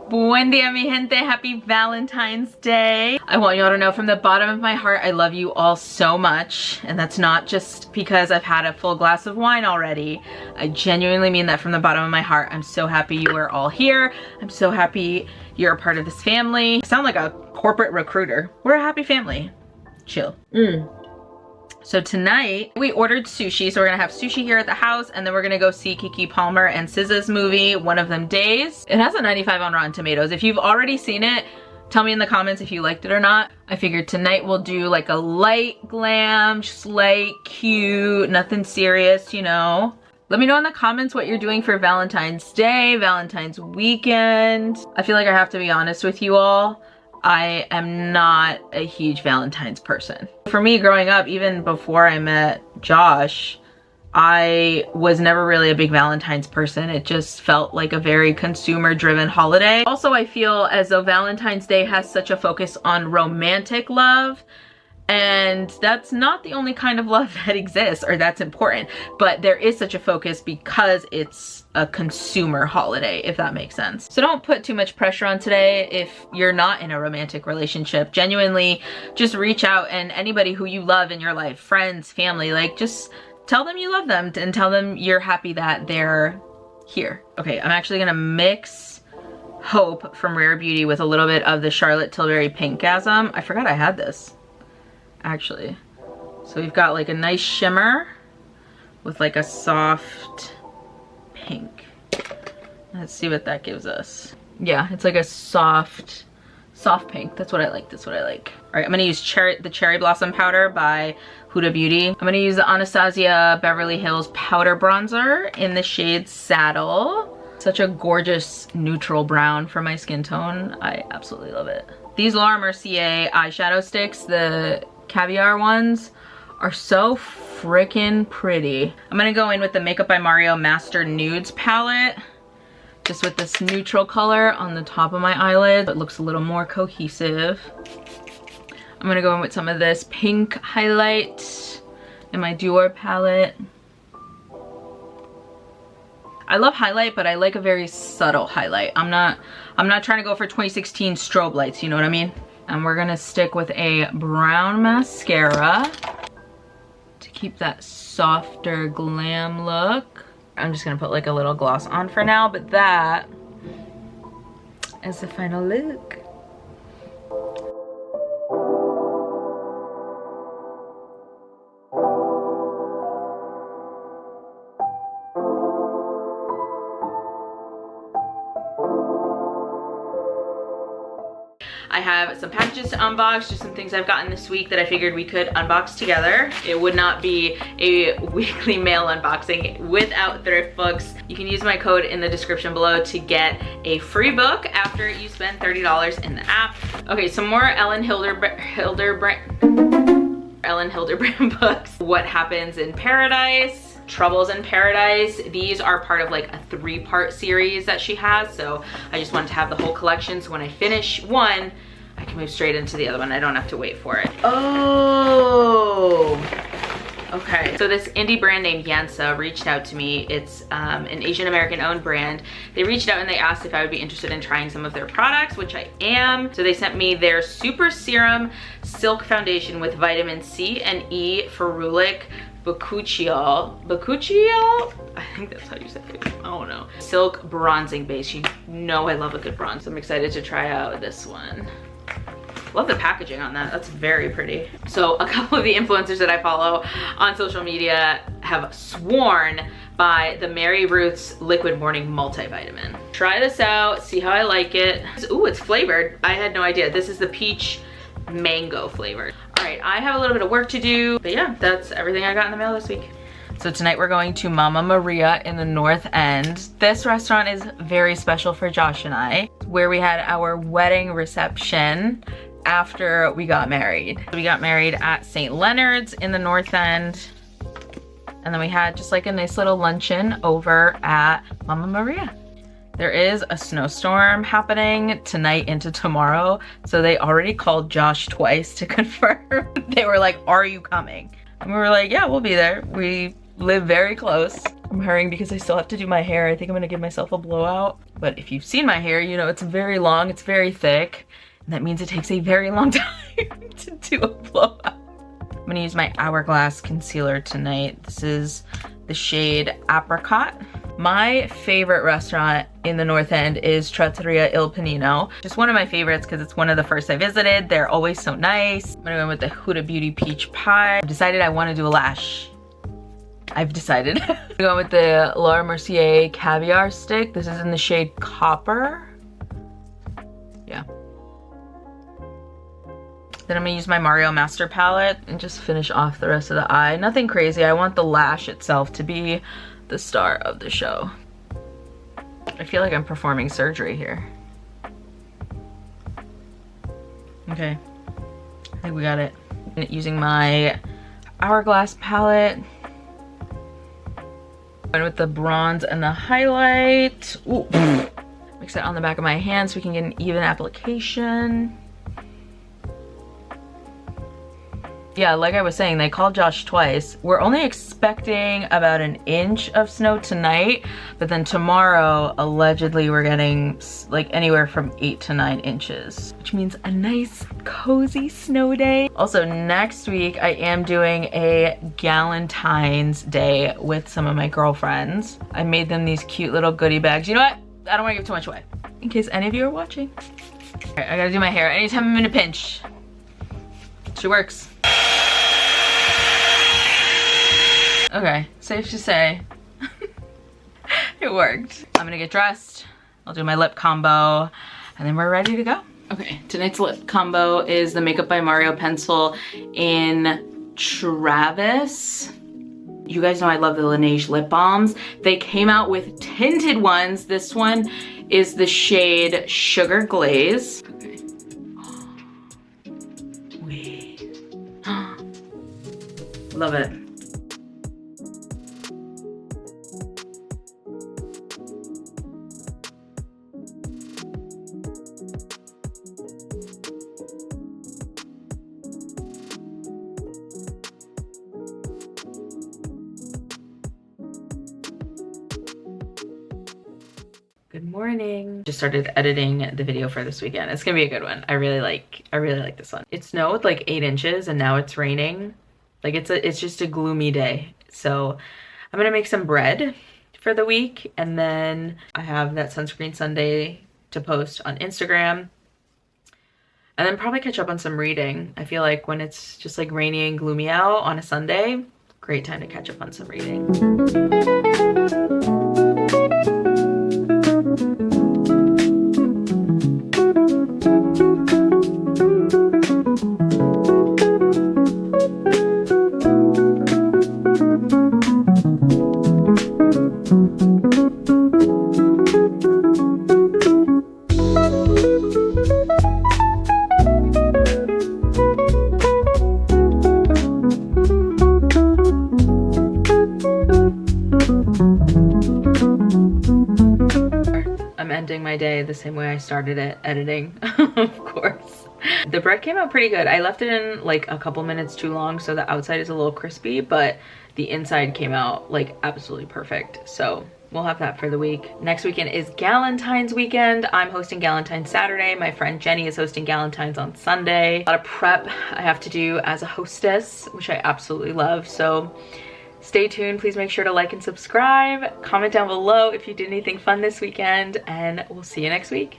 Buen dia, mi gente. Happy Valentine's Day. I want y'all to know from the bottom of my heart, I love you all so much. And that's not just because I've had a full glass of wine already. I genuinely mean that from the bottom of my heart. I'm so happy you are all here. I'm so happy you're a part of this family. I sound like a corporate recruiter. We're a happy family. Chill. So tonight we ordered sushi, so we're gonna have sushi here at the house, and then we're gonna go see Keke Palmer and SZA's movie, One of Them Days. It has a 95 on Rotten Tomatoes. If you've already seen it, tell me in the comments if you liked it or not. I figured tonight we'll do like a light glam, just light, cute, nothing serious, you know. Let me know in the comments what you're doing for Valentine's Day, Valentine's weekend. I feel like I have to be honest with you all. I am not a huge Valentine's person. For me, growing up, even before I met Josh, I was never really a big Valentine's person. It just felt like a very consumer-driven holiday. Also, I feel as though Valentine's Day has such a focus on romantic love, and that's not the only kind of love that exists or that's important, but there is such a focus because it's a consumer holiday, if that makes sense. So don't put too much pressure on today if you're not in a romantic relationship. Genuinely, just reach out, and anybody who you love in your life, friends, family, like just tell them you love them and tell them you're happy that they're here. Okay, I'm actually gonna mix Hope from Rare Beauty with a little bit of the Charlotte Tilbury Pinkgasm. I forgot I had this, actually. So we've got like a nice shimmer with like a soft pink. Let's see what that gives us. Yeah, it's like a soft pink. That's what I like. That's what I like. All right, I'm gonna use the Cherry Blossom Powder by Huda Beauty. I'm gonna use the Anastasia Beverly Hills Powder Bronzer in the shade Saddle. Such a gorgeous neutral brown for my skin tone. I absolutely love it. These Laura Mercier eyeshadow sticks, the caviar ones, are so freaking pretty. I'm gonna go in with the Makeup by Mario Master Nudes palette, just with this neutral color on the top of my eyelid. It looks a little more cohesive. I'm gonna go in with some of this pink highlight in my Dior palette. I love highlight, but I like a very subtle highlight. I'm not trying to go for 2016 strobe lights, you know what I mean? And we're gonna stick with a brown mascara to keep that softer glam look. I'm just gonna put like a little gloss on for now, but that is the final look. I have some packages to unbox, just some things I've gotten this week that I figured we could unbox together. It would not be a weekly mail unboxing without thrift books. You can use my code in the description below to get a free book after you spend $30 in the app. Okay, some more Ellen Hilderbrand books. What Happens in Paradise, Troubles in Paradise. These are part of like a 3-part series that she has, so I just wanted to have the whole collection, so when I finish one, I can move straight into the other one. I don't have to wait for it. Oh, okay. So this indie brand named Yansa reached out to me. It's an Asian American owned brand. They reached out and they asked if I would be interested in trying some of their products, which I am. So they sent me their Super Serum Silk Foundation with vitamin C and E ferulic bakuchiol, I think that's how you say it. I don't know. Silk bronzing base. You know I love a good bronze. I'm excited to try out this one. Love the packaging on that. That's very pretty. So a couple of the influencers that I follow on social media have sworn by the Mary Ruth's Liquid Morning Multivitamin. Try this out, see how I like it. Ooh, it's flavored. I had no idea. This is the peach mango flavor. All right, I have a little bit of work to do, but yeah, that's everything I got in the mail this week. So tonight we're going to Mama Maria in the North End. This restaurant is very special for Josh and I, where we had our wedding reception after we got married. We got married at St. Leonard's in the North End, and then we had just like a nice little luncheon over at Mama Maria. There is a snowstorm happening tonight into tomorrow, so they already called Josh twice to confirm. They were like, are you coming? And we were like, yeah, we'll be there. We live very close. I'm hurrying because I still have to do my hair. I think I'm gonna give myself a blowout. But if you've seen my hair, you know it's very long, it's very thick. And that means it takes a very long time to do a blowout. I'm gonna use my Hourglass concealer tonight. This is the shade Apricot. My favorite restaurant in the North End is Trattoria Il Panino. Just one of my favorites because it's one of the first I visited. They're always so nice. I'm gonna go with the Huda Beauty Peach Pie. I've decided I wanna do a lash. I've decided. I'm going with the Laura Mercier Caviar Stick. This is in the shade Copper. Yeah. Then I'm gonna use my Mario Master palette and just finish off the rest of the eye. Nothing crazy. I want the lash itself to be the star of the show. I feel like I'm performing surgery here. Okay, I think we got it. Using my Hourglass palette. Going with the bronze and the highlight. Ooh. Mix it on the back of my hand so we can get an even application. Yeah, like I was saying, they called Josh twice. We're only expecting about an inch of snow tonight, but then tomorrow, allegedly, we're getting like anywhere from 8 to 9 inches, which means a nice, cozy snow day. Also, next week, I am doing a Galentine's Day with some of my girlfriends. I made them these cute little goodie bags. You know what? I don't want to give too much away, in case any of you are watching. All right, I gotta do my hair anytime I'm in a pinch. She works. Okay, safe to say, it worked. I'm gonna get dressed, I'll do my lip combo, and then we're ready to go. Okay, tonight's lip combo is the Makeup by Mario pencil in Travis. You guys know I love the Laneige lip balms. They came out with tinted ones. This one is the shade Sugar Glaze. Okay. Wait. Love it. Good morning. Just started editing the video for this weekend. It's gonna be a good one. I really like this one. It snowed like 8 inches and now it's raining. Like it's just a gloomy day. So I'm gonna make some bread for the week, and then I have that sunscreen Sunday to post on Instagram. And then probably catch up on some reading. I feel like when it's just like rainy and gloomy out on a Sunday, great time to catch up on some reading. I'm ending my day the same way I started it, editing, of course. The bread came out pretty good. I left it in like a couple minutes too long, so the outside is a little crispy, but the inside came out like absolutely perfect. So we'll have that for the week. Next weekend is Galentine's weekend. I'm hosting Galentine's Saturday. My friend Jenny is hosting Galentine's on Sunday. A lot of prep I have to do as a hostess, which I absolutely love. So stay tuned. Please make sure to like and subscribe. Comment down below if you did anything fun this weekend, and we'll see you next week.